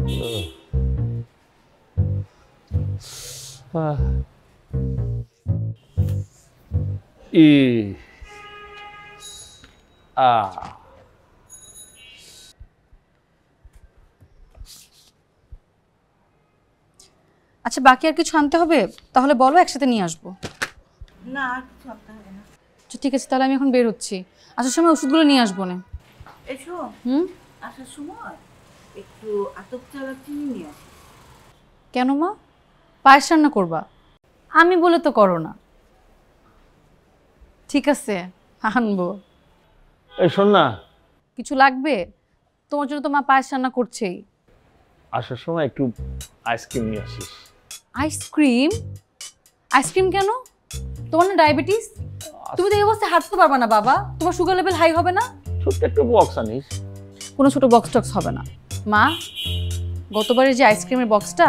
ই আ আচ্ছা, বাকি আর কিছু আনতে হবে? তাহলে বলো, একসাথে নিয়ে আসবো। না, আর কিছু আনতে হবে না। আচ্ছা ঠিক আছে, তাহলে আমি এখন বের হচ্ছি। আসার সময় ওষুধগুলো নিয়ে আসবো না। এসো, আসার সময় একটু আতপ চালা চিনি নিয়ে আসি। কেন মা? পায়েস রান্না করবা? আমি বলে তো করো না। ঠিক আছে, আনবো। এই শোন না, কিছু লাগবে? তোমার জন্য তো মা পায়েস রান্না করছেই। আসার সময় একটু আইসক্রিম নিয়ে আসিস। আইসক্রিম? আইসক্রিম কেন? তোমার না ডায়াবেটিস? তুমি তো এই অবস্থায় হাঁটতে পারবে না বাবা, তোমার সুগার লেভেল হাই হবে না। ছোট্ট একটা বক্স আনিস। কোনো ছোট বক্স টক্স হবে না মা। গতবারের যে আইসক্রিমের বক্সটা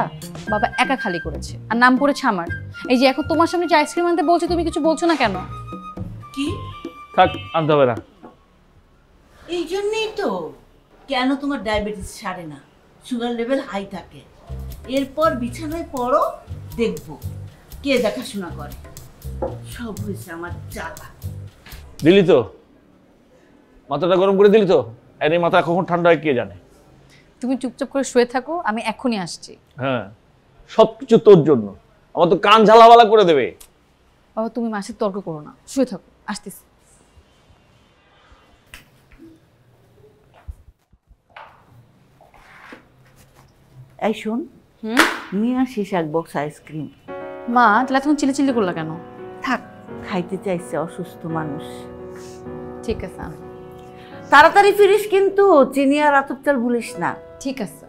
বাবা একা খালি করেছে, আর নাম পড়েছে আমার। এই যে এখন তোমার সামনে যে আইসক্রিম আনতে বলছে, তুমি কিছু বলছো না কেন? কি? থাক, আনতে হবে না। এই জন্যই তো কেন তোমার ডায়াবেটিস সারে না, সুগার লেভেল হাই থাকে। এরপর বিছানায় পড়ো, দেখবো কে দেখাশোনা করে। সব হয়েছে আমার জ্বালা। দিলি তো, মাথাটা গরম করে দিলি তো। আর এই মাথা কখন ঠান্ডা হয় কে জানে। তুমি চুপচাপ করে শুয়ে থাকো, আমি এখনই আসছি। হ্যাঁ, সবকিছু তোর জন্য। আমার তো কান ঝালাওয়ালা করে দেবে। বাবা তুমি মাসের তর্ক করো না, শুয়ে থাকো, আসতেছি। এই শোন, নিয়ে আসিস এক বক্স আইসক্রিম। মা তাহলে এখন চিল্লি চিল্লি করলা কেন? থাক, খাইতে চাইছে অসুস্থ মানুষ। ঠিক আছে তাড়াতাড়ি ফিরিস কিন্তু, চিনি আর আতপ চাল ভুলিস না। ঠিক আছে।